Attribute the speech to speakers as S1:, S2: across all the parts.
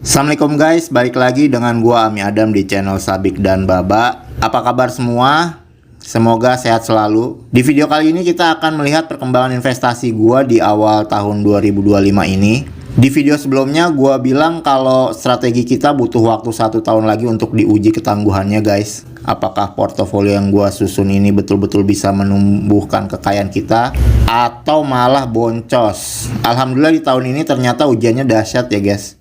S1: Assalamualaikum guys, balik lagi dengan gua Ami Adam di channel Sabik dan Baba. Apa kabar semua? Semoga sehat selalu. Di video kali ini kita akan melihat perkembangan investasi gua di awal tahun 2025 ini. Di video sebelumnya gua bilang kalau strategi kita butuh waktu 1 tahun lagi untuk diuji ketangguhannya guys. Apakah portofolio yang gua susun ini betul-betul bisa menumbuhkan kekayaan kita atau malah boncos. Alhamdulillah di tahun ini ternyata ujiannya dahsyat ya guys.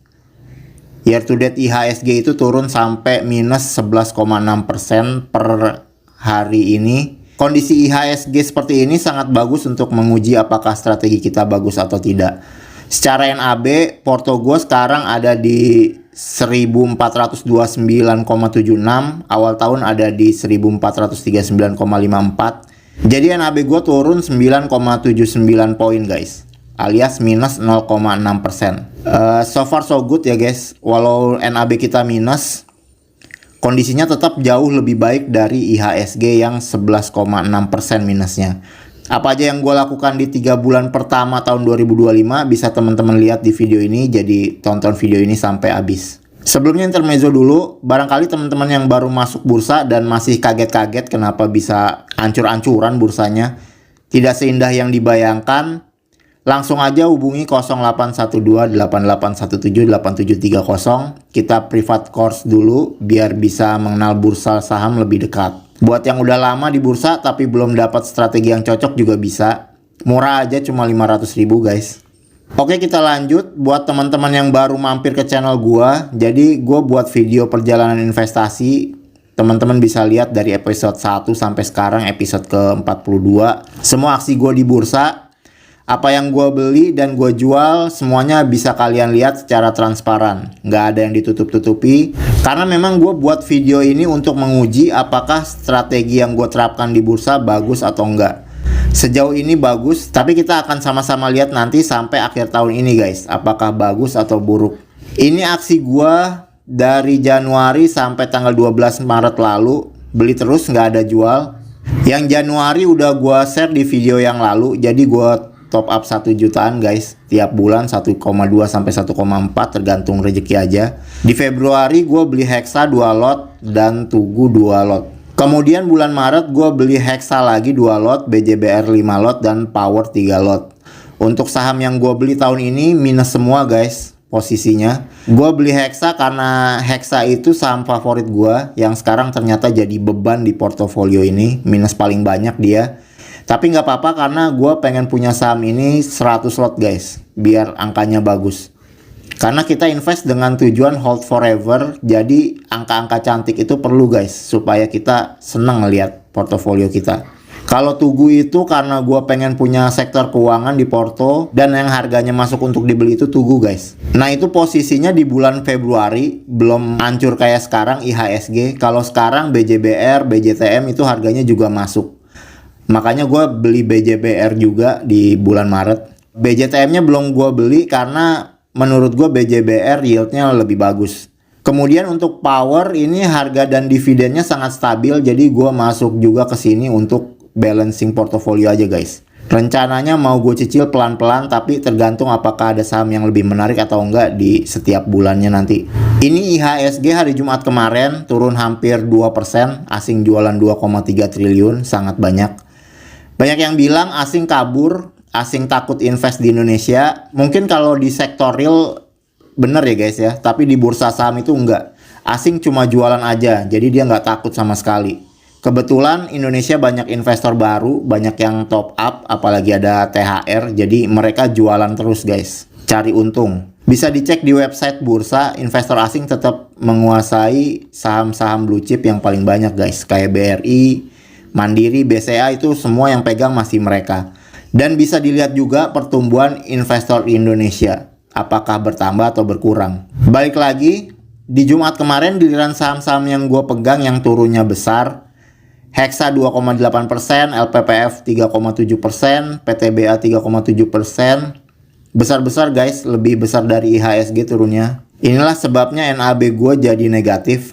S1: Year to date IHSG itu turun sampai minus 11,6% per hari ini. Kondisi IHSG seperti ini sangat bagus untuk menguji apakah strategi kita bagus atau tidak. Secara NAB, porto gue sekarang ada di 1429,76, awal tahun ada di 1439,54. Jadi NAB gue turun 9,79 poin guys, alias minus 0,6%. So far so good ya guys. Walau NAB kita minus, kondisinya tetap jauh lebih baik dari IHSG yang 11,6% minusnya. Apa aja yang gue lakukan di 3 bulan pertama tahun 2025 bisa teman-teman lihat di video ini. Jadi tonton video ini sampai habis. Sebelumnya intermezzo dulu, barangkali teman-teman yang baru masuk bursa dan masih kaget-kaget kenapa bisa ancur-ancuran bursanya, tidak seindah yang dibayangkan. Langsung aja hubungi 0812-8817-8730. Kita privat course dulu biar bisa mengenal bursa saham lebih dekat. Buat yang udah lama di bursa tapi belum dapat strategi yang cocok juga bisa. Murah aja, cuma 500.000 guys. Oke, kita lanjut. Buat teman-teman yang baru mampir ke channel gua, jadi gua buat video perjalanan investasi. Teman-teman bisa lihat dari episode 1 sampai sekarang episode ke-42. Semua aksi gua di bursa, apa yang gue beli dan gue jual, semuanya bisa kalian lihat secara transparan. Nggak ada yang ditutup-tutupi. Karena memang gue buat video ini untuk menguji apakah strategi yang gue terapkan di bursa bagus atau enggak. Sejauh ini bagus, tapi kita akan sama-sama lihat nanti sampai akhir tahun ini guys, apakah bagus atau buruk. Ini aksi gue dari Januari sampai tanggal 12 Maret lalu. Beli terus, nggak ada jual. Yang Januari udah gue share di video yang lalu, jadi gue top up 1 jutaan guys, tiap bulan 1,2 sampai 1,4 tergantung rezeki aja. Di Februari gue beli Hexa 2 lot dan Tugu 2 lot. Kemudian bulan Maret gue beli Hexa lagi 2 lot, BJBR 5 lot dan Power 3 lot. Untuk saham yang gue beli tahun ini minus semua guys posisinya. Gue beli Hexa karena Hexa itu saham favorit gue yang sekarang ternyata jadi beban di portofolio ini, minus paling banyak dia. Tapi nggak apa-apa karena gue pengen punya saham ini 100 lot guys, biar angkanya bagus. Karena kita invest dengan tujuan hold forever, jadi angka-angka cantik itu perlu guys, supaya kita seneng ngeliat portofolio kita. Kalau Tugu itu karena gue pengen punya sektor keuangan di porto, dan yang harganya masuk untuk dibeli itu Tugu guys. Nah itu posisinya di bulan Februari, belum hancur kayak sekarang IHSG. Kalau sekarang BJBR, BJTM itu harganya juga masuk. Makanya gue beli BJBR juga di bulan Maret. BJTM-nya belum gue beli karena menurut gue BJBR yieldnya lebih bagus. Kemudian untuk Power ini harga dan dividennya sangat stabil. Jadi gue masuk juga ke sini untuk balancing portofolio aja guys. Rencananya mau gue cicil pelan-pelan, tapi tergantung apakah ada saham yang lebih menarik atau enggak di setiap bulannya nanti. Ini IHSG hari Jumat kemarin turun hampir 2%. Asing jualan 2,3 triliun, sangat banyak. Banyak yang bilang asing kabur, asing takut invest di Indonesia. Mungkin kalau di sektor real bener ya guys ya, tapi di bursa saham itu enggak. Asing cuma jualan aja, jadi dia nggak takut sama sekali. Kebetulan Indonesia banyak investor baru, banyak yang top up, apalagi ada THR, jadi mereka jualan terus guys, cari untung. Bisa dicek di website bursa, investor asing tetap menguasai saham-saham blue chip yang paling banyak guys, kayak BRI, Mandiri, BCA itu semua yang pegang masih mereka. Dan bisa dilihat juga pertumbuhan investor di Indonesia, apakah bertambah atau berkurang. Balik lagi, di Jumat kemarin giliran saham-saham yang gue pegang yang turunnya besar. Hexa 2,8%, LPPF 3,7%, PTBA 3,7%. Besar-besar guys, lebih besar dari IHSG turunnya. Inilah sebabnya NAB gue jadi negatif.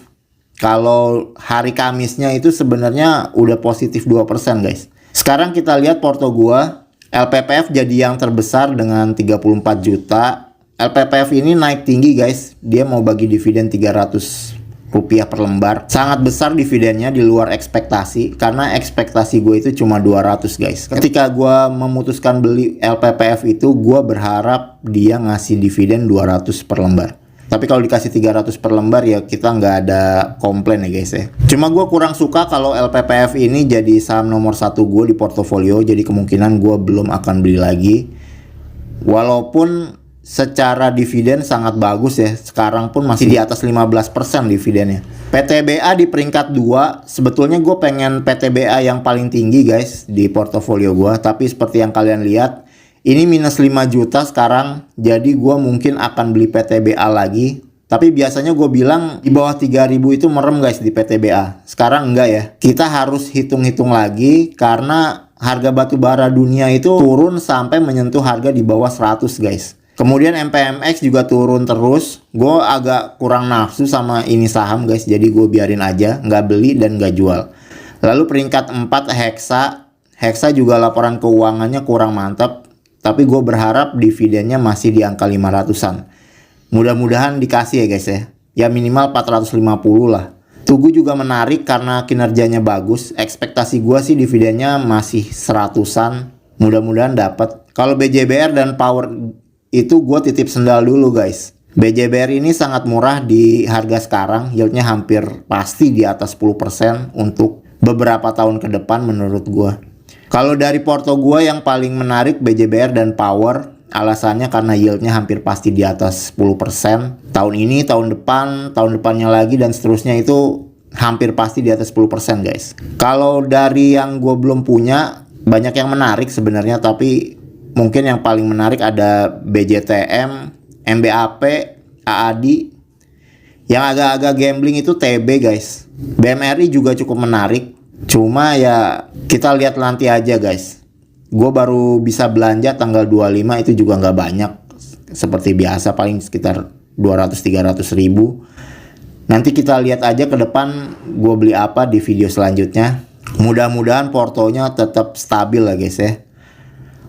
S1: Kalau hari Kamisnya itu sebenarnya udah positif 2% guys. Sekarang kita lihat porto gua, LPPF jadi yang terbesar dengan 34 juta. LPPF ini naik tinggi guys. Dia mau bagi dividen 300 rupiah per lembar. Sangat besar dividennya, di luar ekspektasi, karena ekspektasi gue itu cuma 200 guys. Ketika gue memutuskan beli LPPF itu, gue berharap dia ngasih dividen 200 per lembar. Tapi kalau dikasih 300 per lembar ya kita nggak ada komplain ya guys ya. Cuma gue kurang suka kalau LPPF ini jadi saham nomor 1 gue di portofolio. Jadi kemungkinan gue belum akan beli lagi. Walaupun secara dividen sangat bagus ya. Sekarang pun masih di atas 15% dividennya. PTBA di peringkat 2. Sebetulnya gue pengen PTBA yang paling tinggi guys di portofolio gue. Tapi seperti yang kalian lihat, ini minus 5 juta sekarang. Jadi gue mungkin akan beli PTBA lagi. Tapi biasanya gue bilang di bawah 3000 itu merem guys di PTBA. Sekarang enggak ya. Kita harus hitung-hitung lagi karena harga batu bara dunia itu turun sampai menyentuh harga di bawah 100 guys. Kemudian MPMX juga turun terus. Gue agak kurang nafsu sama ini saham guys. Jadi gue biarin aja. Nggak beli dan nggak jual. Lalu peringkat 4 Hexa. Hexa juga laporan keuangannya kurang mantap. Tapi gue berharap dividennya masih di angka 500-an. Mudah-mudahan dikasih ya guys ya. Ya minimal 450 lah. Tugu juga menarik karena kinerjanya bagus. Ekspektasi gue sih dividennya masih 100-an. Mudah-mudahan dapat. Kalau BJBR dan Power itu gue titip sendal dulu guys. BJBR ini sangat murah di harga sekarang. Yieldnya hampir pasti di atas 10% untuk beberapa tahun ke depan menurut gue. Kalau dari porto gue yang paling menarik BJBR dan Power. Alasannya karena yieldnya hampir pasti di atas 10%. Tahun ini, tahun depannya lagi dan seterusnya itu hampir pasti di atas 10% guys. Kalau dari yang gue belum punya, banyak yang menarik sebenarnya. Tapi mungkin yang paling menarik ada BJTM, MBAP, AAD. Yang agak-agak gambling itu TB guys. BMRI juga cukup menarik. Cuma ya kita lihat nanti aja guys. Gue baru bisa belanja tanggal 25 itu juga nggak banyak. Seperti biasa paling sekitar 200-300 ribu. Nanti kita lihat aja ke depan gue beli apa di video selanjutnya. Mudah-mudahan portonya tetap stabil lah guys ya.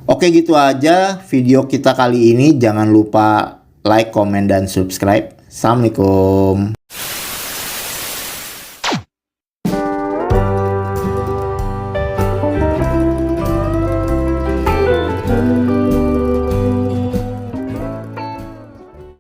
S1: Oke gitu aja video kita kali ini. Jangan lupa like, komen, dan subscribe. Assalamualaikum.